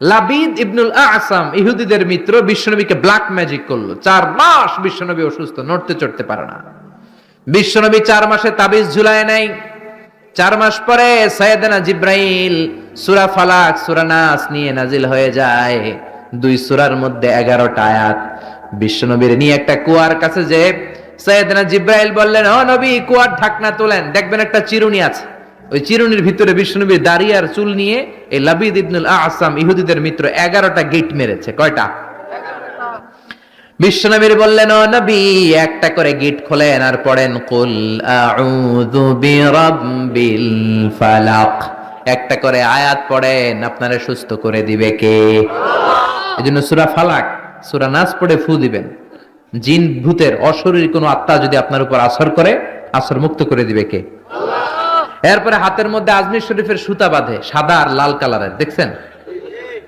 লাবিদ ইবনুল আসাম ইহুদিদের মিত্র বিশ্বনবীকে black magic করলো। 4 মাস বিশ্বনবী অসুস্থ, নড়তে চড়তে পারে না। বিশ্বনবী 4 মাসে তাবিজ ঝুলায় নাই। 4 মাস পরে সাইয়েদনা জিব্রাইল সূরা ফালাক সূরা নাস নিয়ে নাজিল হয়ে যায়। 2 সূরার মধ্যে 11টা আয়াত। বিশ্বনবীর নিয়ে একটা কুয়ার কাছে যে সাইয়েদনা জিব্রাইল বললেন, ও নবী, কুয়ার ঢাকনা তোলেন, দেখবেন একটা চিরুনি আছে। ওই চিরুনির ভিতরে বিশ্বনবীর দাড়ি আর চুল নিয়ে এই লাবিদ ইবনুল আসাম ইহুদিদের মিত্র 11টা গিট মেরেছে। কয়টা? বিশ্বনবীর বললেন, ও নবী, একটা করে গিট খোলেন আর পড়েন কুল আউযু বিরাব্বিল ফালাক। একটা করে আয়াত পড়েন, আপনারে সুস্থ করে দিবে কে? এজন্য সূরা ফালাক সূরা নাস পড়ে ফু দিবেন। জিন ভূতের অশরীরী কোনো আত্মা যদি আপনার উপর আসর করে, আসর মুক্ত করে দিবে কে? এরপরে হাতের মধ্যে আজমির শরীফের সুতা বাঁধে, সাদা আর লাল কালারের। দেখছেন?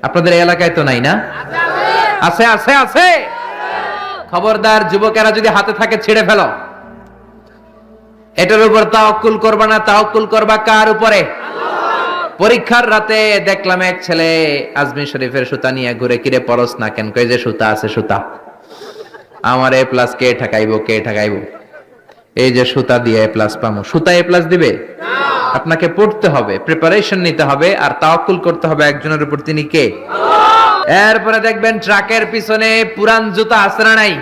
আপনাদের এলাকায় তো নাই না? আছে আছে আছে। খবরদার, যুবকেরা যদি হাতে থাকে ছেড়ে ফেলো। এটার উপর তাওয়াক্কুল করবা না। তাওয়াক্কুল করবা কার উপরে? পরীক্ষার রাতে দেখলাম এক ছেলে আজমির শরীফের সুতা নিয়ে ঘুরে, কিরে পরশ না কেন? কই যে সুতা আছে, সুতা আমার এ প্লাস কে ঠেকাইবো, কে ঠেকাইবো? এই যে সুতা দিয়ে এ প্লাস পামো। সুতা এ প্লাস দিবে? আপনাকে পড়তে হবে, প্রিপারেশন নিতে হবে, আর তাওয়াক্কুল করতে হবে একজনের উপর। তিনি কে? এরপরে দেখবেন ট্রাকের পিছনে পুরান জুতা আছে না নাই?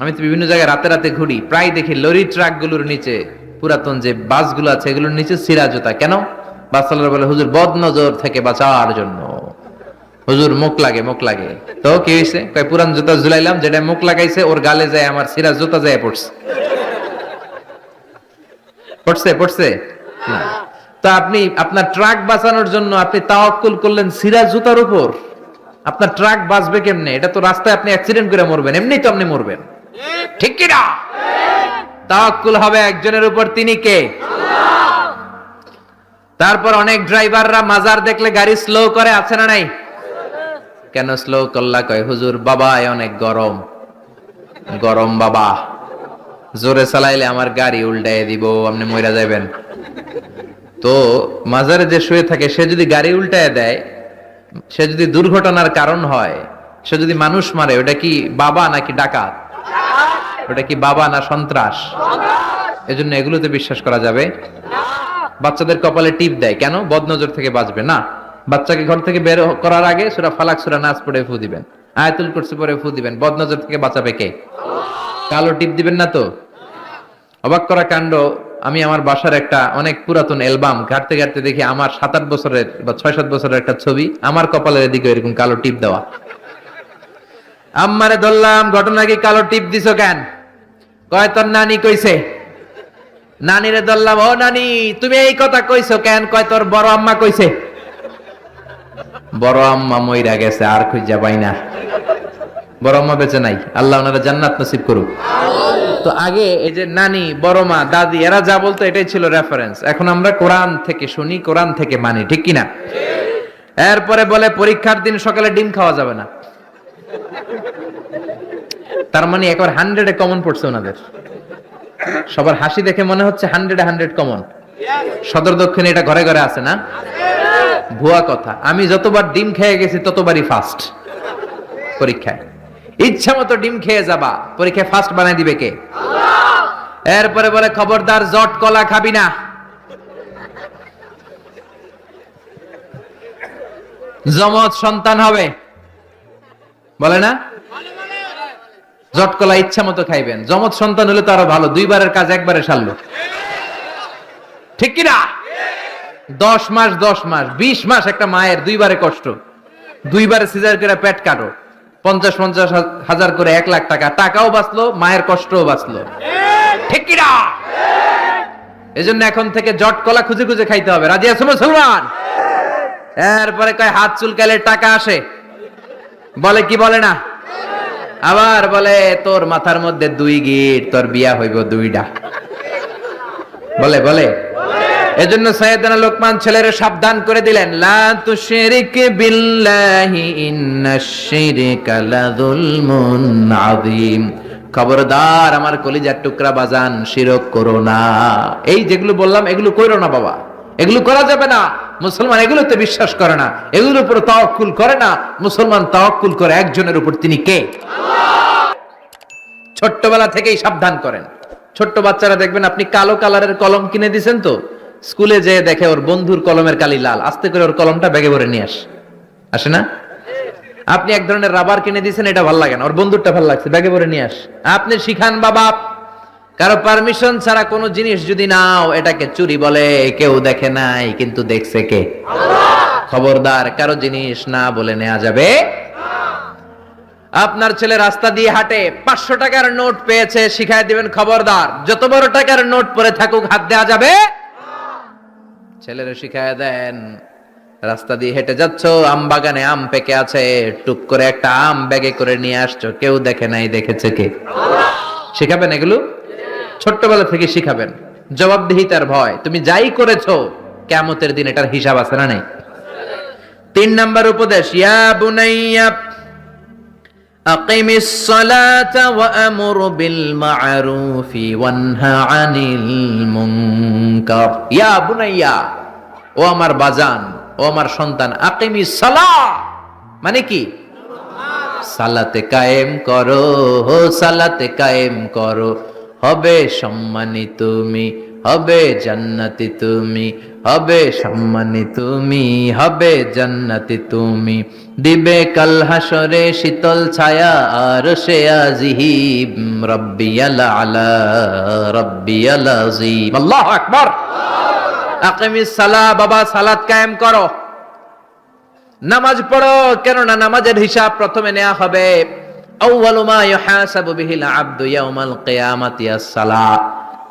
আমি তো বিভিন্ন জায়গায় রাতে রাতে ঘুরি, প্রায় দেখি লরি ট্রাক গুলোর নিচে, পুরাতন যে বাসগুলো আছে এগুলোর নিচে ছিঁড়া জুতা। কেন? বাসওয়ালারা বলে, হুজুর বদ নজর থেকে বাঁচার জন্য। হুজুর মুখ লাগে, মুখ লাগে। তো কি হয়েছে? কয় পুরান জুতা ঝুলাইলাম, যেটা মুখ লাগাইছে ওর গালে যায় আমার ছিঁড়া জুতা যায় পড়ছে। পড়ছে পড়ছে না। তো আপনি আপনার ট্রাক বাঁচানোর জন্য আপনি তাওয়াক্কুল করলেন ছিঁড়া জুতার উপর। আপনার ট্রাক বাঁচবে কেমনে? এটা তো রাস্তায় আপনি অ্যাক্সিডেন্ট করে মরবেন, এমনি তো আপনি মরবেন। ঠিক কি না? তাওয়াক্কুল হবে একজনের উপর, তিনি কে? তারপর অনেক ড্রাইভাররা মাজার দেখলে গাড়ি স্লো করে, আছে না নাই? কেন স্লো করলা? কয় হুজুর বাবা অনেক গরম, গরম বাবা, জোরে চালাইলে আমার গাড়ি উল্টায় দিব, আপনি মইরা যাবেন। তো মাজারে যে শুয়ে থাকে সে যদি গাড়ি উল্টায় দেয়, সে যদি দুর্ঘটনার কারণ হয়, সে যদি মানুষ মারে, ওটা কি বাবা নাকি ডাকাত? ওটা কি বাবা না সন্ত্রাস? এজন্য এগুলোতে বিশ্বাস করা যাবে। বাচ্চাদের কপালে টিপ দেয় কেন? বদনজর থেকে বাঁচবে না। বাচ্চাকে ঘর থেকে বের করার আগে সূরা ফালাক সূরা নাস পড়ে ফু দিবেন, আয়াতুল কুরসি পড়ে ফু দিবেন। বদনজর থেকে বাঁচাবে কে? কালো টিপ দিবেন না তো। অবাক করা কাণ্ড, আমি আমার বাসার একটা অনেক পুরাতন অ্যালবাম ঘাটতে ঘাটতে দেখি আমার 7-8 বছরের বা 6-7 বছরের একটা ছবি, আমার কপালের এদিকে এরকম কালো টিপ দেওয়া। আম্মারে ধরলাম, ঘটনা কি, কালো টিপ দিছো কেন? কয় তোর নানি কইছে। নানিরে ধরলাম, ও নানি তুমি এই কথা কইছো কেন? কয় তোর বড় আম্মা কইছে। বড় আম্মা মইরা গেছে, আর খুঁজা পাই না। বড় আম্মা বেঁচে নাই, আল্লাহ ওনারা জান্নাত নসিব করুক। তো আগে এই যে নানি, বড় মা, দাদি এরা যা বলতো এটাই ছিল রেফারেন্স। এখন আমরা কোরআন থেকে শুনি, কোরআন থেকে মানি। ঠিক কিনা? এরপরে বলে পরীক্ষার দিন সকালে ডিম খাওয়া যাবে না। তার মানে একবার 100-এ কমন পড়ছে ওনাদের। সবার হাসি দেখে মনে হচ্ছে 100-এ 100 কমন। সদর দক্ষিণে এটা ঘরে ঘরে আছে না? ভুয়া কথা। আমি যতবার ডিম খেয়ে গেছি ততবারই ফার্স্ট পরীক্ষায়। ইচ্ছা মতো ডিম খেয়ে যাবা, পরীক্ষায় ফার্স্ট বানাই দিবে কে? এরপরে বলে খবরদার জট কলা খাবি না। জমজ সন্তান হবে, বলে না? জট কলা ইচ্ছা মতো খাইবেন। জমজ সন্তান হলে তো আরো ভালো, 2বারের কাজ একবারে সারলো। ঠিক কিনা? 10 মাস 20 মাস একটা মায়ের 2বারে কষ্ট। 2বারে সিজার করে পেট কাটো, 50-50 হাজার করে 1 লাখ টাকা, টাকাও বাঁচলো, মায়ের কষ্টও বাঁচলো। ঠিক কিনা? এজন্য এখন থেকে জট কলা খুঁজে খুঁজে খাইতে হবে। রাজি আছো মুসলমান? এরপরে কয় হাত চুলকালে টাকা আসে, বলে কি বলে না? আবার বলে তোর মাথার মধ্যে 2 গিট, তোর বিয়া হইব 2টা। বলে বলে এজন্য সাইয়েদনা লোকমান ছেলেরে সাবধান করে দিলেন, লা তুশরিক বিল্লাহি ইন্নাশ শিরকা লাযুলমুন আযীম। খবরদার আমার কলিজার টুকরা বাজান, শিরক করো না। এই যেগুলো বললাম এগুলো কইরো না বাবা। এগুলো করা যাবে না। মুসলমান এগুলোতে বিশ্বাস করে না, এগুলোর উপর তাওয়াক্কুল করে না। মুসলমান তাওয়াক্কুল করে একজনের উপর, তিনি কে? ছোট্টবেলা থেকেই সাবধান করেন। ছোট্ট বাচ্চারা দেখবেন আপনি কালো কালারের কলম কিনে দিয়েছেন, তো স্কুলে যেয়ে দেখে ওর বন্ধুর কলমের কালি লাল, আস্তে করে ওর কলমটা ব্যাগে ভরে নিয়ে আসে না? আপনি এক ধরনের রাবার কিনে দিয়েছেন, এটা ভালো লাগে না, ওর বন্ধুরটা ভালো লাগছে, ব্যাগে ভরে নিয়ে আপনি শিখান বাবা, কারো পারমিশন ছাড়া কোনো জিনিস যদি নাও, এটাকে চুরি বলে। কেউ দেখে নাই, কিন্তু দেখছে কে? খবরদার, কারো জিনিস না বলে নেওয়া যাবে। আপনার ছেলে রাস্তা দিয়ে হাঁটে, 500 টাকার নোট পেয়েছে, শিখায় দিবেন খবরদার, যত বড় টাকার নোট পরে থাকুক হাত দেওয়া যাবে। ছেলেরে শিখায় দেন, রাস্তা দিয়ে হেঁটে যাচ্ছ, আম বাগানে আম পেকে আছে, টুক করে একটা আম ব্যাগে করে নিয়ে আসছো, কেউ দেখে নাই, দেখেছে কে? শিখাবেন এগুলো, ছোট্টবেলা থেকে শিখাবেন। জবাবদিহিতার ভয়, তুমি যাই করেছো কিয়ামতের দিন এটার হিসাব আছে না নেই? 3 নাম্বার উপদেশ, ইয়া বুনাইয়া আকিমিস সালাতা ওয়া আমুর বিল মা'রুফি ওয়ানহা আনিল মুনকার। ইয়া বুনাইয়া, ও আমার বাজান, ও আমার সন্তান, আকিমিস সালাহ মানে কি? সালাতে কায়েম করো, সালাতে কায়েম করো, হবে সম্মানী তুমি, হবে জান্নাতি তুমি, হবে সম্মানী তুমি, হবে জান্নাতি তুমি, দিবে কাল হাসরে শীতল ছায়া আর সে আজিম, রব্বিয়াল আলা রব্বিয়াল আযীম। আল্লাহু আকবার। আকিমিস সালাহ, বাবা সালাত কায়েম করো, নামাজ পড়ো, কেননা নামাজের হিসাব প্রথমে নেওয়া হবে। আউয়ালু মা ইউহাসাবু বিহিল আবদু ইয়াউমাল কিয়ামাতি আস-সালাহ।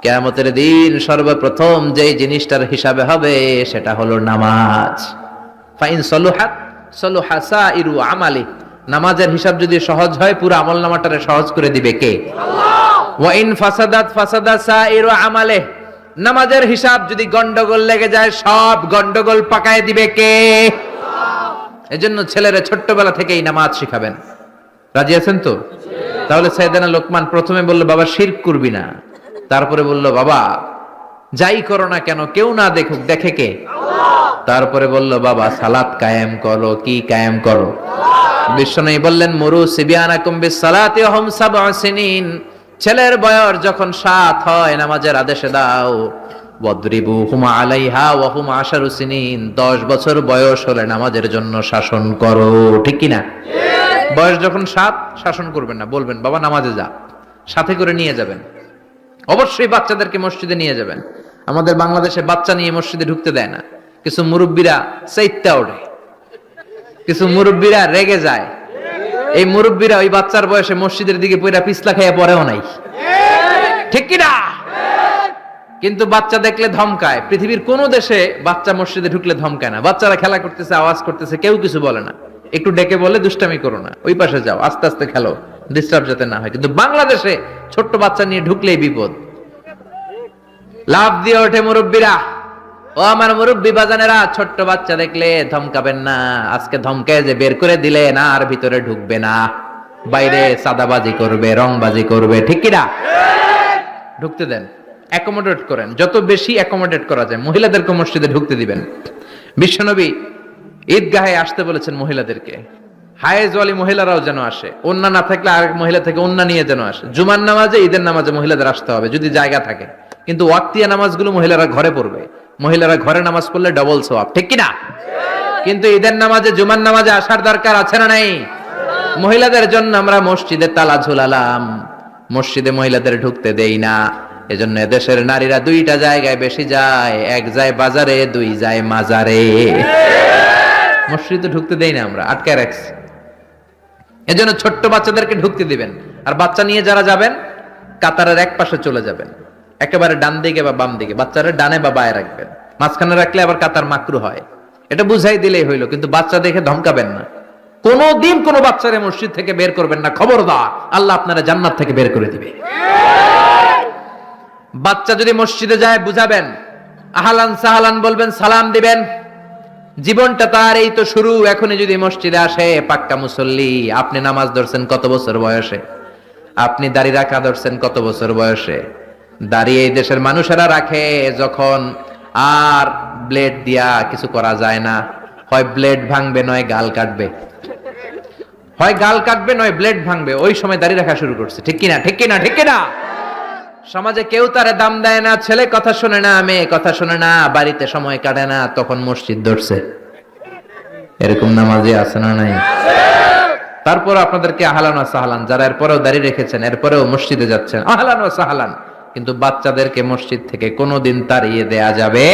কিয়ামতের দিন সর্বপ্রথম যেই জিনিসটার হিসাবে হবে সেটা হলো নামাজ। ফাইন সলুহাত সলুহা সাইরু আমালি। নামাজের হিসাব যদি সহজ হয়, পুরো আমলনামাটারে সহজ করে দিবে কে? আল্লাহ। ওয়া ইন ফাসাদাত ফাসাদা সাইরু আমালি। নামাজের হিসাব যদি গন্ডগোল লেগে যায়, সব গন্ডগোল পাকায় দিবে কে? এজন্য ছেলেরা ছোট্টবেলা থেকেই নামাজ শিখাবেন। রাজি আছেন তো? তাহলে সাইয়েদনা লোকমান প্রথমে বলল, বাবা শিরক করবি না। তারপরে বলল, বাবা যাই করো না কেন কেউ না দেখুক, দেখে কে? আল্লাহ। তারপরে বলল, বাবা সালাত কায়েম করো। কি কায়েম করো? বিশ্বনবী বললেন, মুরু সিবিয়ানাকুম বিস-সালাতি ওয়া হুম 7 সিনিন। ছেলের বয়স যখন 7 হয় নামাজের আদেশ দাও। ওয়াদরিবুহুম আলাইহা ওয়া হুম 10 সিনিন। 10 বছর বয়স হলে নামাজের জন্য শাসন করো। ঠিক কি না? বয়স যখন 7, শাসন করবেন না, বলবেন বাবা নামাজে যা, সাথে করে নিয়ে যাবেন। অবশ্যই বাচ্চাদেরকে মসজিদে নিয়ে যাবেন। আমাদের বাংলাদেশে বাচ্চা নিয়ে মসজিদে ঢুকতে দেয় না। কিছু মুরব্বীরা চাইত্যা ওঠে, কিছু মুরব্বীরা রেগে যায়। এই মুরব্বীরা ওই বাচ্চার বয়সে মসজিদের দিকে পয়রা পিছলা খাইয়া পড়েও নাই। ঠিক কি না? কিন্তু বাচ্চা দেখলে ধমকায়। পৃথিবীর কোন দেশে বাচ্চা মসজিদে ঢুকলে ধমকায় না। বাচ্চারা খেলা করতেছে, আওয়াজ করতেছে, কেউ কিছু বলে না। একটু ডেকে বলে, দুষ্টামি করো না, ওই পাশে যাও, আস্তে আস্তে খেলো, ডিস্টার্ব যাতে না হয়। কিন্তু বাংলাদেশে ছোট্ট বাচ্চা নিয়ে ঢুকলেই বিপদ। লাভ দিয়ে ওঠে মুরব্বীরা। ও আমার মুরব্বী বাজানেরা, ছোট্ট বাচ্চা দেখলে ধমকাবেন না। আজকে ধমকায় যে বের করে দিলে না, আর ভিতরে ঢুকবে না, বাইরে সাদাবাজি করবে, রংবাজি করবে। ঠিক কি না? ঢুকতে দেন, অ্যাকোমোডেট করেন, যত বেশি অ্যাকোমোডেট করা যায়। মহিলাদেরকে মসজিদে ঢুকতে দিবেন। বিশ্বনবী ঈদগাহে আসতে বলেছেন মহিলাদেরকে। হায়েজওয়ালি মহিলারাও যেন আসে, ওন্না না থাকলে আরেক মহিলা থেকে ওন্না নিয়ে যেন আসে। জুমার নামাজে, ঈদের নামাজে মহিলাদের আসতে হবে যদি জায়গা থাকে। কিন্তু ওয়াক্তিয়া নামাজগুলো মহিলারা ঘরে পড়বে। মহিলারা ঘরে নামাজ পড়লে ডবল সওয়াব। ঠিক কি না? কিন্তু ঈদের নামাজে, জুমার নামাজে আসার দরকার আছে না নাই? মহিলাদের জন্য আমরা মসজিদে তালা ঝুলালাম, মসজিদে মহিলাদের ঢুকতে দেই না। এজন্য দেশের নারীরা 2টা জায়গায় বেশি যায়, এক যায় বাজারে, 2 যায় মাজারে। মসজিদে ঢুকতে দেই না, আমরা আটকায় রাখছি। এজন্য ছোট্ট বাচ্চাদেরকে ঢুকতে দিবেন। আর বাচ্চা নিয়ে যারা যাবেন, কাতারের এক পাশে চলে যাবেন, একেবারে ডান দিকে বা বাম দিকে। বাচ্চারা ডানে বা বায়ে রাখবেন। মাঝখানে রাখলে আবার কাতার মাকরু হয়। এটা বুঝাই দিলেই হইলো, কিন্তু বাচ্চা দেখে ধমকাবেন না। কোনদিন কোন বাচ্চারে মসজিদ থেকে বের করবেন না, খবরদার, আল্লাহ আপনারা জান্নাত থেকে বের করে দিবে। বাচ্চা যদি মসজিদে যায় বুঝাবেন, আহলান সাহলান বলবেন, সালাম দিবেন। জীবনটা তার এই তো শুরু। এখনই যদি মসজিদে আসে, পাক্কা মুসল্লি। আপনি নামাজ ধরছেন কত বছর বয়সে? আপনি দাড়ি রাখা ধরছেন কত বছর বয়সে? দাঁড়িয়ে এই দেশের মানুষেরা রাখে যখন আর ব্লেড দিয়া কিছু করা যায় না, হয় ব্লেড ভাঙবে নয় গাল কাটবে, হয় গাল কাটবে নয় ব্লেড ভাঙবে। ওই সময় দাড়ি রাখা শুরু করছে। ঠিক কিনা, ঠিক কিনা, ঠিক কিনা? সমাজে কেউ তারে দাম দেয় না, ছেলে কথা শোনে না, মেয়ে কথা শোনে না, বাড়িতে সময় কাটে না, তখন মসজিদ ধরছে। এরকম নামাজি আছে না নাই? তারপর আপনাদেরকে আহলান ওয়া সাহলান, যারা এরপরেও দাঁড়িয়ে রেখেছেন, এরপরেও মসজিদে যাচ্ছেন, আহলান ওয়া সাহলান। কিন্তু বাচ্চাদেরকে মসজিদ থেকে কোনোদিন তাড়িয়ে দেয়া যাবে।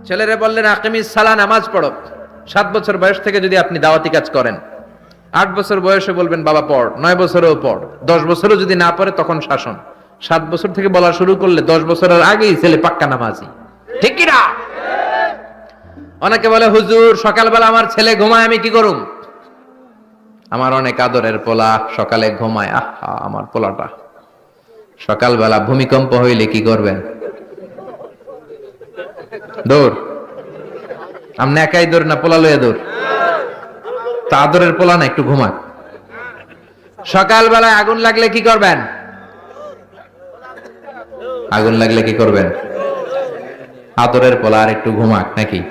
ছেলেরে বললেন আকিমিস সালাহ, নামাজ পড়ো। 7 বছর বয়স থেকে যদি আপনি দাওয়াতি কাজ করেন, 8 বছর বয়সে বলবেন বাবা পড়, 9 বছরেও পড়, 10 বছরও যদি না পড়ে তখন শাসন। 7 বছর থেকে বলা শুরু করলে 10 বছরের আগেই ছেলে পাক্কা নামাজি। ঠিক কি না? অনেকে বলে হুজুর সকালবেলা আমার ছেলে ঘুমায়, আমি কি করুম? আমার অনেক আদরের পোলা সকালে ঘুমায়। আহা, আমার পোলাটা সকালবেলা ভূমিকম্প হইলে কি করবেন? দৌড়। আপনি একাই দৌড় না পোলা লইয়া দৌড়? তা আদরের পোলা না, একটু ঘুমাক। সকালবেলায় আগুন লাগলে কি করবেন? আগুন লাগলে কি করবেন? আদরের পোলা আর একটু ঘুমাক নাকি?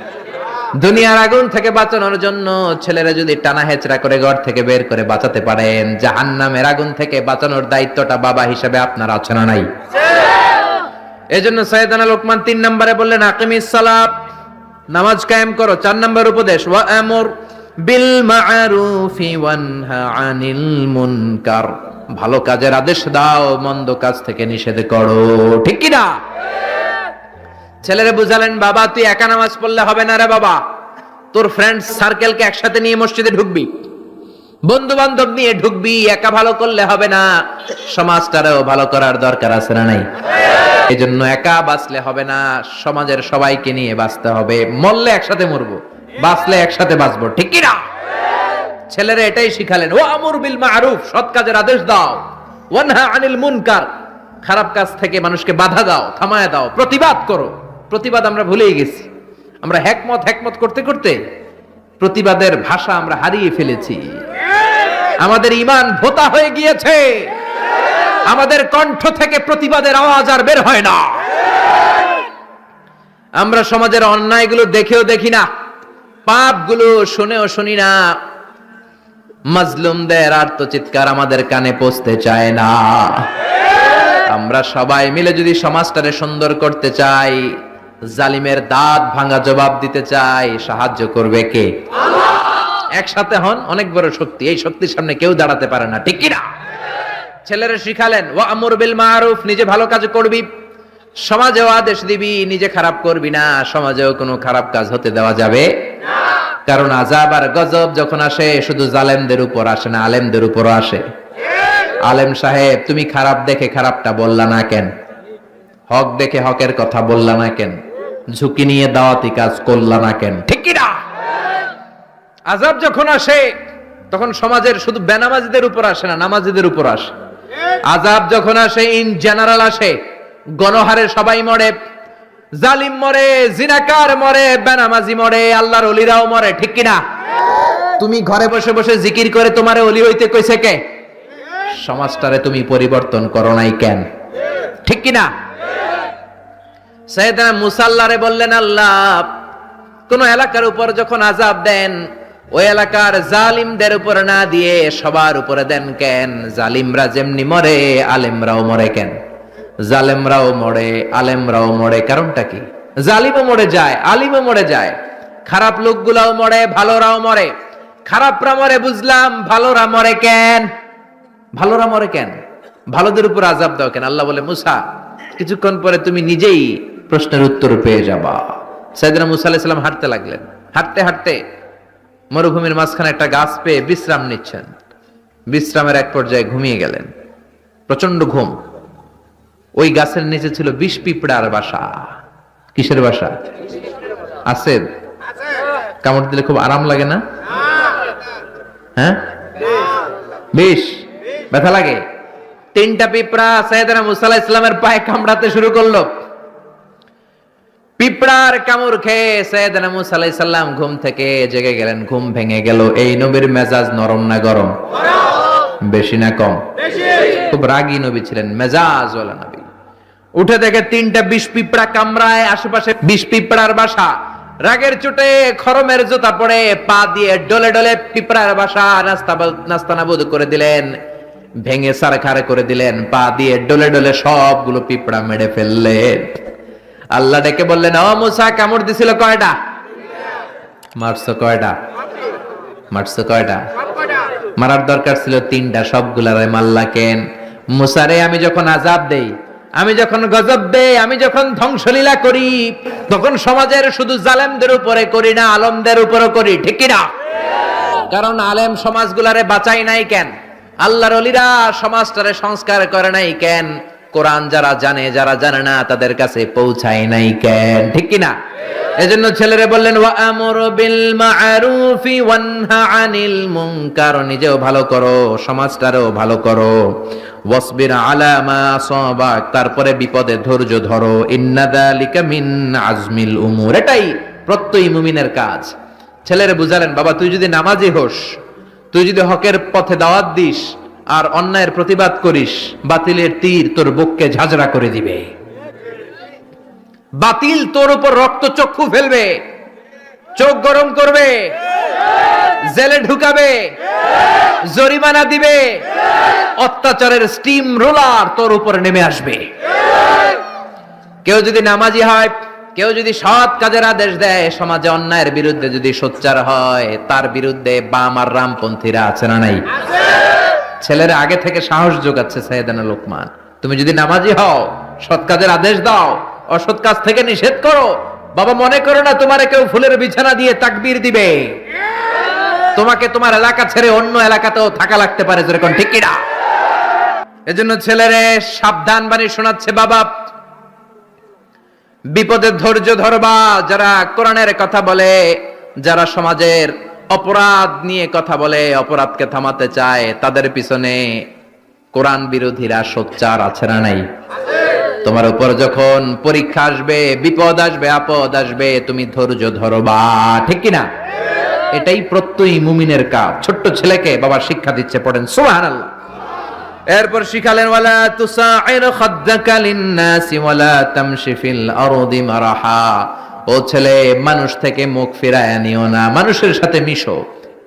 দুনিয়ার আগুন থেকে বাঁচানোর জন্য ছেলেরা যদি টানা হেচড়া করে ঘর থেকে বের করে বাঁচাতে পারেন, জাহান্নামের আগুন থেকে বাঁচানোর দায়িত্বটা বাবা হিসেবে আপনার আছে না নাই? এজন্য সাইয়েদানা লোকমান 3 নম্বরে বললেন আকিমিস সালাত, নামাজ কায়েম করো। 4 নম্বর উপদেশ ওয়া আমর বিল মা'রুফি ওয়ানহা আনিল মুনকার, ভালো কাজের আদেশ দাও, মন্দ কাজ থেকে নিষেধ করো। ঠিক কি না? ছেলেরে বুঝালেন বাবা তুই একা নামাজ পড়লে হবে না রে বাবা, তোর ফ্রেন্ডস সার্কেলকে একসাথে নিয়ে মসজিদে ঢুকবি, বন্ধু বান্ধব নিয়ে ঢুকবি, একা ভালো করলে হবে না, সমাজটারও ভালো করার দরকার আছে না নাই? এই জন্য একা বাঁচলে হবে না, সমাজের সবাইকে নিয়ে বাঁচতে হবে। মরলে একসাথে মরবো, বাঁচলে একসাথে বাঁচবো। ঠিক কি না? ছেলেরা এটাই শিখালেন ওয়া আমর বিল মা'রুফ, সৎ কাজের আদেশ দাও, ওয়ানহা আনিল মুনকার, খারাপ কাজ থেকে মানুষকে বাধা দাও, থামায় দাও, প্রতিবাদ করো। প্রতিবাদ আমরা ভুলেই গেছি। আমরা হেকমত করতে করতে প্রতিবাদের ভাষা আমরা হারিয়ে ফেলেছি। আমাদের ঈমান ভোতা হয়ে গিয়েছে, আমাদের কণ্ঠ থেকে প্রতিবাদের আওয়াজ আর বের হয় না। আমরা সমাজের অন্যায়গুলো দেখেও দেখি না, পাপগুলো শুনেও শুনি না, মাজলুমদের আর্তচিৎকার আমাদের কানে পৌঁছতে চায় না। আমরা সবাই মিলে যদি সমাজটারে সুন্দর করতে চাই, জালিমের দাঁত ভাঙা জবাব দিতে চাই, সাহায্য করবে কে? আল্লাহ। একসাথে হন, অনেক বড় শক্তি, এই শক্তির সামনে কেউ দাঁড়াতে পারে না। ঠিক কি না? ছেলেরা শিখালেন ওয়া আমর বিল মা'রুফ, নিজে ভালো কাজ করবি, সমাজেও আদেশ দিবি, নিজে খারাপ করবি না, সমাজেও কোনো খারাপ কাজ হতে দেওয়া যাবে না। কারণ আযাব আর গজব যখন আসে শুধু জালেমদের উপর আসে না, আলেমদের উপরও আসে। আলেম সাহেব তুমি খারাপ দেখে খারাপটা বললা না কেন? হক দেখে হকের কথা বললা না কেন? ঝুঁকি নিয়ে দাওয়াতি কাজ করলা না কেন? ঠিক কি না? আযাব যখন আসে তখন সমাজের শুধু বেনামাজিদের উপর আসে না, নামাজিদের উপর আসে। আযাব যখন আসে ইন জেনারেল আসে, গণহারে সবাই মরে, জালিম মরে, জিনাকার মরে, বেনামাজি মরে, আল্লাহর ওলিরাও মরে। ঠিক কি না? তুমি ঘরে বসে বসে জিকির করে তোমারে ওলি হইতে কইছে কে? সমাজটারে তুমি পরিবর্তন করো নাই কেন? ঠিক কি না? সাইয়েদনা মুসা আল্লাহরে বললেন আল্লাহ কোন এলাকার উপর যখন আযাব দেন, ওই এলাকার জালিমদের উপর না দিয়ে সবার উপরে দেন কেন? জালিমরা যেমনি মরে আলেমরাও মরে কেন? জালেমরাও মরে আলেমরাও মরে, কারণটা কি? জালিমও মরে যায়, আলিমও মরে যায়, খারাপ লোকগুলাও মরে, ভালোরাও মরে। খারাপরা মরে বুঝলাম, ভালোরা মরে কেন? ভালোরা মরে কেন? ভালোদের উপর আযাব দাও কেন? আল্লাহ বলে মুসা কিছুক্ষণ পরে তুমি নিজেই প্রশ্নের উত্তর পেয়ে যাবা। সাইয়েদনা মুসা আলাইহিস সালাম হাঁটতে লাগলেন, হাঁটতে হাঁটতে মরুভূমির মাঝখানে একটা গাছ পেয়ে বিশ্রাম নিচ্ছেন। বিশ্রামের এক পর্যায়ে ঘুমিয়ে গেলেন, প্রচন্ড ঘুম। ওই গাছের নিচে ছিল বিষ পিঁপড়ার বাসা। কিসের বাসা? আছে? কামড় দিলে খুব আরাম লাগে না? হ্যাঁ, বিষ ব্যথা লাগে। 3টা পিঁপড়া সাইয়েদনা মুসা আলাইহিস সালামের পায়ে কামড়াতে শুরু করলো। পিঁপড়ার কামড় খেয়ে সাইয়েদনা মুসা আলাইহিস সালাম ঘুম থেকে জেগে গেলেন, ঘুম ভেঙে গেল। এই নবীর মেজাজ নরম না গরম? বেশি না কম? খুব রাগী নবী ছিলেন, মেজাজওয়ালা নবী। উঠে দেখে 3টা বিষ পিঁপড়া কামড়ায়, আশেপাশে বিষ পিঁপড়ার বাসা। রাগের চোটে খরমের জুতা পরে পা দিয়ে ডলে ডলে পিঁপড়ার বাসা নাস্তানাবুদ করে দিলেন, ভেঙে সারখারে করে দিলেন, পা দিয়ে ডলে ডলে সবগুলো পিঁপড়া মেরে ফেললেন। আল্লাহ ডেকে বললেন, ও মুসা, কামড় দিছিল কয়টা? মারছো কয়টা? মারছো কয়টা? মারার দরকার ছিল 3টা, সবগুলারে মাল্লা কেন? মুসারে আমি যখন আযাব দেই, আমি যখন গজব দেই, আমি যখন ধ্বংসলীলা করি, তখন সমাজের শুধু জালেমদের উপরে করি না, আলেমদের উপরও করি, ঠিক কি না? কারণ আলেম সমাজগুলারে বাঁচাই নাই কেন? আল্লাহর ওলিরা সমাজটারে সংস্কার করে নাই কেন? কোরআন যারা জানে, যারা জানে না তাদের কাছে পৌঁছায় নাই কেন? ঠিক কি না? এজন্য ছেলেরে বললেন, ওয়া আমরু বিল মা'রুফি ওয়ানহা আনিল মুনকার, নিজেও ভালো করো, সমাজটারও ভালো করো। ওয়াসবির আলা মা আসাবাক, তারপরে বিপদে ধৈর্য ধরো। ইন্না যালিকা মিন আজমিল উমুর, এটাই প্রত্যয়ী মুমিনের কাজ। ছেলেরে বুঝালেন, বাবা তুই যদি নামাজি হোস, তুই যদি হকের পথে দাওয়াত দিস আর অন্যায়ের প্রতিবাদ করিস, বাতিলের তীর তোর বুককে ঝাঁঝরা করে দিবে। বাতিল তোর উপর রক্ত চক্ষু ফেলবে, চোখ গরম করবে, জেলে ঢুকাবে, জরিমানা দিবে, অত্যাচারের স্টিম রোলার তোর উপর নেমে আসবে। কেউ যদি নামাজি হয়, কেউ যদি সৎ কাজের আদেশ দেয়, সমাজে অন্যায়ের বিরুদ্ধে যদি সোচ্চার হয়, তার বিরুদ্ধে বাম আর রামপন্থীরা আছে না নাই? ছেলেরা আগে থেকে সাহস যোগাচ্ছে সাইয়েদানা লোকমান, তুমি যদি নামাজি হও, সৎ কাজের আদেশ দাও, অসৎ কাজ থেকে নিষেধ করো, বাবা মনে করো না তোমারে কেউ ফুলের বিছানা দিয়ে তাকবীর দিবে। তোমাকে তোমার এলাকা ছেড়ে অন্য এলাকাতেও থাকা লাগতে পারে, যেরকম ঠিক কিনা? এজন্য ছেলেরে সাবধান বাণী শোনাচ্ছে বাবা, বিপদে ধৈর্য ধরবা। যারা কোরআনের কথা বলে, যারা সমাজের অপরাধ নিয়ে কথা বলে, অপরাধকে থামাতে চায়, তাদের পিছনে কোরআন বিরোধীরা সোচ্চার আছে না নাই? তোমার উপর যখন পরীক্ষা আসবে, বিপদ আসবে, আপদ আসবে, তুমি ধৈর্য ধরবা, ঠিক কিনা? এটাই প্রত্যয়ী মুমিনের কাজ। ছোট্ট ছেলেকে বাবা শিক্ষা দিচ্ছে, পড়েন সুবহানাল্লাহ। এরপর শিখালেন, ওয়ালা তুসাইর খাদ্দাকা লিন-নাসি ওয়ালা তামশি ফিল আরদি মারাহা, ও ছেলে মানুষ থেকে মুখ ফিরায় নিও না, মানুষের সাথে মিশো,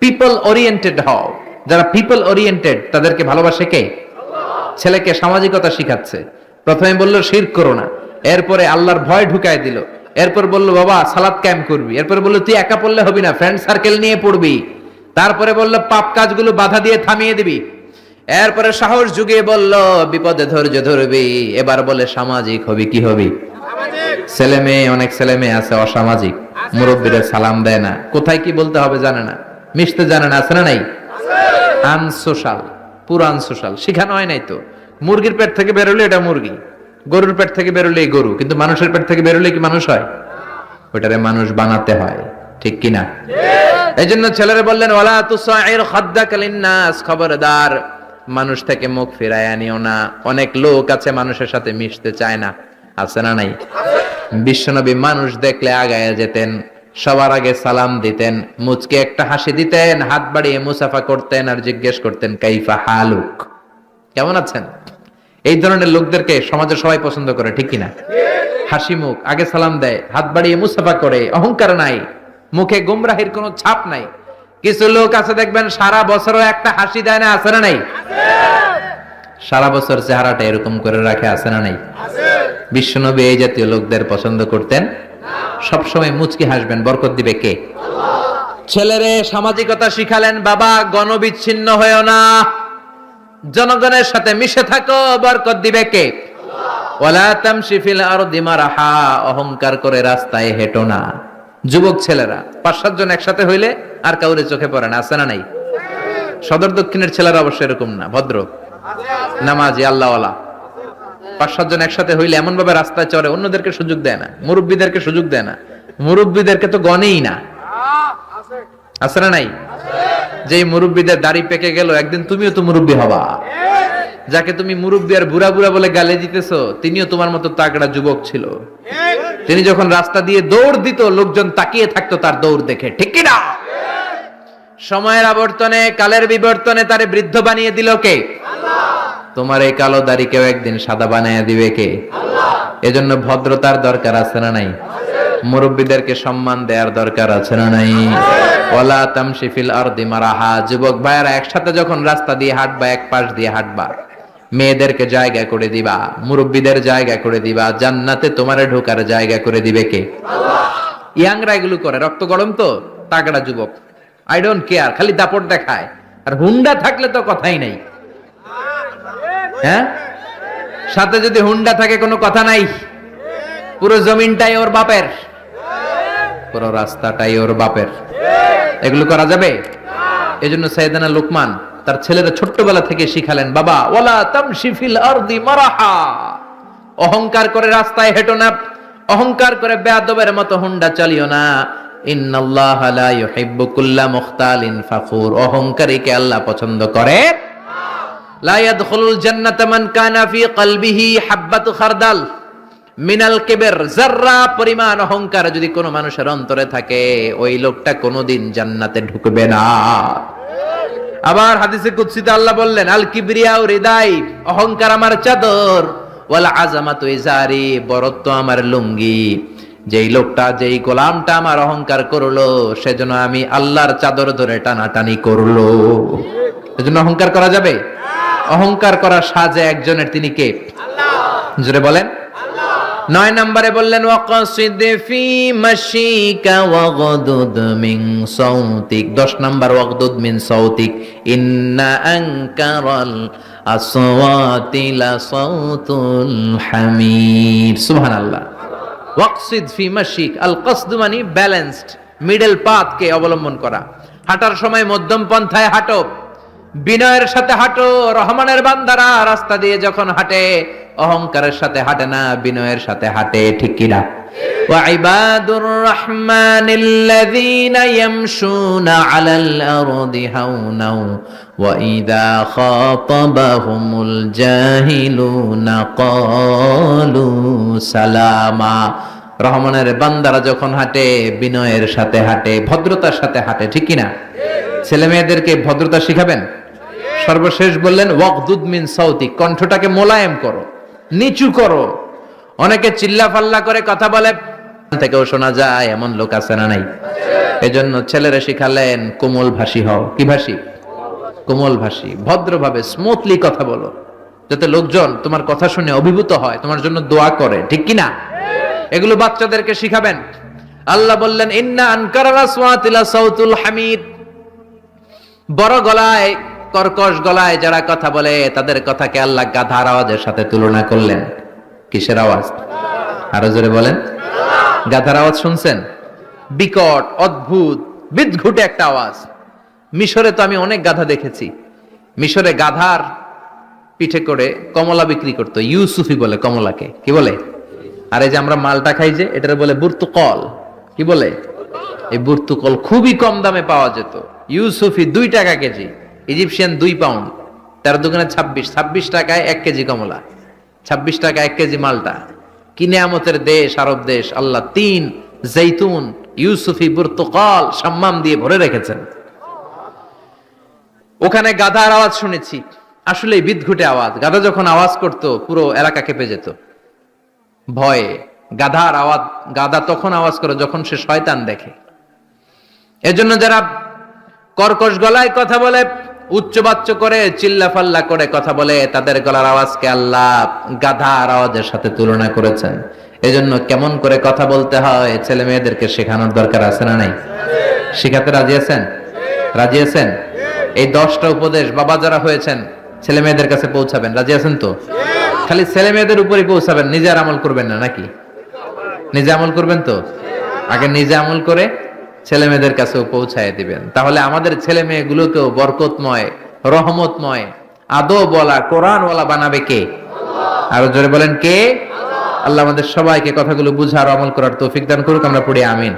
পিপল ওরিয়েন্টেড হও। যারা পিপল ওরিয়েন্টেড তাদেরকে ভালোবাসে কে? আল্লাহ। ছেলেকে সামাজিকতা শিখাচ্ছে। প্রথমে বলল শিরক করো না, এরপরে আল্লাহর ভয় ঢুকায় দিল, এরপর বলল বাবা সালাত কায়েম করবি, এরপর বলল তুই একা পড়লে হবি না, ফ্রেন্ড সার্কেল নিয়ে পড়বি, তারপরে বলল পাপ কাজগুলো বাধা দিয়ে থামিয়ে দিবি, এরপরে সাহস যুগিয়ে বলল বিপদে ধৈর্য ধরবি, এবার বলে সামাজিক হবি। কি হবি? ছেলে মেয়ে, অনেক ছেলে মেয়ে আছে অসামাজিক, মুরব্বীরা সালাম দেয় না, কোথায় কি বলতে হবে জানে না, মিশতে জানে না, আছে না নাই? আনসোশাল, পুরো আনসোশাল, শিখানো হয় নাই তো। মুরগির পেট থেকে বেরোলে এটা মুরগি, গরুর পেট থেকে বেরোলে গরু, কিন্তু মানুষের পেট থেকে বেরোলে কি মানুষ হয়? ওটারে মানুষ বানাতে হয়, ঠিক কিনা? এই জন্য ছেলেরা বললেন, ওয়ালা তুসাইর খাদ্দাকা লিন-নাস, খবরদার মানুষ থেকে মুখ ফিরায় আনিও না। অনেক লোক আছে মানুষের সাথে মিশতে চায় না, আছে না নাই? বিশ্বনবী মানুষ দেখলে আগায় যেতেন, সবার আগে সালাম দিতেন, মুচকে একটা হাসি দিতেন, হাত বাড়িয়ে মুসাফা করতেন আর জিজ্ঞেস করতেন কাইফা হালুক, কেমন আছেন? এই ধরনের লোকদেরকে সমাজের সবাই পছন্দ করে, ঠিক কিনা? হাসি মুখ, আগে সালাম দেয়, হাত বাড়িয়ে মুসাফা করে, অহংকার নাই, মুখে গুমরাহির কোনো ছাপ নাই। কিছু লোক আছে দেখবেন সারা বছরও একটা হাসি দেয় না, আছে না নাই? সারা বছর চেহারাটা এরকম করে রাখে, আছে না নাই? বিশ্বনবী এই জাতীয় লোকদের পছন্দ করতেন। সবসময় মুচকি হাসবেন, বরকত দিবে কে? ছেলেরে সামাজিকতা শিখালেন, বাবা গণবিচ্ছিন্ন হয়েও না, জনগণের সাথে মিশে থাকো, বরকত দিবে কে? ওয়ালা তামশি ফিল আরদি মারাহা, অহংকার করে রাস্তায় হেঁটো না। যুবক ছেলেরা 5-7 জন একসাথে হইলে আর কাউরে চোখে পড়ে না, আছে না নাই? সদর দক্ষিণের ছেলেরা অবশ্য এরকম না, ভদ্র নামাজি আল্লাহওয়ালা। 5-7 জন একসাথে হইলে এমন ভাবে রাস্তায় চড়ে, অন্যদেরকে সুযোগ দেয় না, মুরব্বীদেরকে সুযোগ দেয় না, মুরব্বীদেরকে তো গনেই না, আছে না নাই? যে মুরব্বীদের দাড়ি পেকে গেল, একদিন তুমিও তো মুরব্বী হবা। যাকে তুমি মুরব্বী আর বুড়া বুড়া বলে গালে দিতেছো, তিনিও তোমার মতো তাগড়া যুবক ছিল। তিনি যখন রাস্তা দিয়ে দৌড় দিত, লোকজন তাকিয়ে থাকতো তার দৌড় দেখে, ঠিক কিনা? সময়ের আবর্তনে, কালের বিবর্তনে তারে বৃদ্ধ বানিয়ে দিল কে? আল্লাহ। তোমার এই কালো দাড়িকেও একদিন সাদা বানিয়ে দিবে কে? আল্লাহ। এজন্য ভদ্রতার দরকার আছে না নাই? মুরব্বীদেরকে সম্মান দেওয়ার দরকার আছে না নাই? ওয়ালা তামশি ফিল আরদি মারাহা। যুবক ভাইয়েরা একসাথে যখন রাস্তা দিয়ে হাঁটবা, এক পাশ দিয়ে হাঁটবা, মেয়েদেরকে জায়গা করে দিবা, মুরব্বীদের জায়গা করে দিবা, জান্নাতে তোমারে ঢোকার জায়গা করে দিবে কে? ইয়াংরা এগুলো করে, রক্ত গরম তো, তাগড়া যুবক, আই ডোন্ট কেয়ার, খালি দাপট দেখায়। আর হুন্ডা থাকলে তো কথাই নাই। হ্যাঁ, সাথে যদি হুন্ডা থাকে কোনো কথা নাই। পুরো জমিনটাই ওর বাপের, পুরো রাস্তাটাই ওর বাপের। এগুলো করা যাবে? এজন্য সাইয়েদনা লুকমান তার ছেলেরা ছোট্টবেলা থেকে শিখালেন, বাবা ওয়ালা তামশি ফিল আরদি মারাহা, অহংকার করে রাস্তায় হেঁটো না, অহংকার করে বেয়াদবের মতো হুন্ডা চালিও না। ইন্নাল্লাহা লা ইউহিব্বু কুল্লা মুখতালিন ফাখুর, অহংকারীকে আল্লাহ পছন্দ করে। লা ইয়াদখুলুল জান্নাতা মান কানা ফি কলবিহি হাববাতু খারদাল মিনাল কিবর, যাররা পরিমাণ অহংকার যদি কোনো মানুষের অন্তরে থাকে, ওই লোকটা কোনোদিন জান্নাতে ঢুকবে না। আবার হাদিসে কুদসিতে আল্লাহ বললেন, আল কিবরিয়াউ রিদাই, অহংকার আমার চাদর, ওয়াল আযামাতু ইজারি, বরত্ব আমার লুঙ্গি। যেই লোকটা, যেই গোলামটা আমার অহংকার করলো, সেজন্য আমি আল্লাহর চাদর ধরে টানাটানি করলো। এজন্য অহংকার করা যাবে? অহংকার করা সাজে একজনের, তিনি কে? আল্লাহ। জোরে বলেন। 9 নম্বরে বললেন, ওয়াকসিদ ফি মাশিকা ওয়াগদুদ মিন সাউতিক। 10 নম্বর, ওয়াগদুদ মিন সাউতিক, ইন্না আনকারাল আসওয়াতি লা সাউতুল হামির। সুবহানাল্লাহ। ওয়াকসিদ ফি মাশিক, আল কসদ মানে ব্যালেন্সড, মিডল পাথকে অবলম্বন করা। হাঁটার সময় মধ্যম পন্থায় হাঁটো, বিনয়ের সাথে হাঁটো। রহমানের বান্দারা রাস্তা দিয়ে যখন হাঁটে, অহংকারের সাথে হাঁটে না, বিনয়ের সাথে হাঁটে, ঠিক কিনা? ওয়া ইবাদুর রাহমানিল্লাযীনা ইয়ামশুনা আলাল আরদি হাওনাও ওয়া ইযা খাতাবাহুমুল জাহিলুনা ক্বালু সালামা। রহমানের বান্দারা যখন হাঁটে, বিনয়ের সাথে হাঁটে, ভদ্রতার সাথে হাঁটে, ঠিক কিনা? ছেলে মেয়েদেরকে ভদ্রতা শিখাবেন। সর্বশেষ বললেন, ওয়াগদুদ মিন সাউতিক, কণ্ঠটাকে মোলায়েম করো, নিচু করো। অনেকে চিল্লা ফাল্লা করে কথা বলে, থেকেও শোনা যায়, এমন লোক আছে না নাই? এজন্য ছেলেরা শিখালেন, কোমল ভাষী হও। কি ভাষী? কোমল ভাষী, ভদ্রভাবে স্মুথলি কথা বলো, যাতে লোকজন তোমার কথা শুনে অভিভূত হয়, তোমার জন্য দোয়া করে, ঠিক কিনা? এগুলো বাচ্চাদেরকে শিখাবেন। আল্লাহ বললেন, ইন্না আনকারাল আসওয়াতি লা সাউতুল হামির, বড় গলায়, কর্কশ গলায় যারা কথা বলে, তাদের কথাকে আল্লাহ গাধার আওয়াজের সাথে তুলনা করলেন। কিসের আওয়াজ? আরো জোরে বলেন। গাধার আওয়াজ শুনছেন? বিকট, অদ্ভুত, বিদঘুটে একটা আওয়াজ। মিশরে তো আমি অনেক গাধা দেখেছি। মিশরে গাধার পিঠে করে কমলা বিক্রি করতো, ইউসুফি বলে কমলাকে। কি বলে? আর এই যে আমরা মালটা খাই যে, এটার বলে বুর্তুকল। কি বলে? এই বুর্তুকল খুবই কম দামে পাওয়া যেত। ইউসুফি 2 টাকা কেজি, ইজিপশিয়ান 2 পাউন্ড, 13 দুগুণে 26, 26 টাকায় 1 কেজি কমলা, 26 টাকা 1 কেজি মালটা। কি নিয়ামতের দেশ আরব দেশ! আল্লাহ 3 জৈতুন, ইউসুফি, বুর্তুকাল, সাম্মাম দিয়ে ভরে রেখেছেন। ওখানে গাধার আওয়াজ শুনেছি, আসলে বিদঘুটে আওয়াজ। গাধা যখন আওয়াজ করতো, পুরো এলাকা কেঁপে যেত ভয়ে। গাধার আওয়াজ, গাধা তখন আওয়াজ করে যখন সে শয়তান দেখে। এজন্য যারা কর্কশ গলায় কথা বলে, উচ্চবাচ্য করে, চিল্লাফাল্লা করে কথা বলে, তাদের গলার আওয়াজকে আল্লাহ গাধার আওয়াজের সাথে তুলনা করেছেন। এজন্য কেমন করে কথা বলতে হয় ছেলে মেয়েদেরকে শেখানোর দরকার আছে না নাই? শিখাতে রাজি আছেন? রাজি আছেন? এই 10টা উপদেশ বাবা যারা হয়েছেন ছেলে মেয়েদের কাছে পৌঁছাবেন, রাজি আছেন তো? খালি ছেলে মেয়েদের উপরই পৌঁছাবেন, নিজে আর আমল করবেন না নাকি? নিজে আমল করবেন তো? আগে নিজে আমল করে ছেলে মেয়েদের কাছেও পৌঁছায় দিবেন। তাহলে আমাদের ছেলে মেয়েগুলোকেও বরকতময়, রহমতময়, আদব ওয়ালা, কোরআন ওয়ালা বানাবে কে? আরো জোরে বলেন কে? আল্লাহ আমাদের সবাইকে কথাগুলো বুঝার, আমল করার তৌফিক দান করুক। আমরা পড়ি আমিন।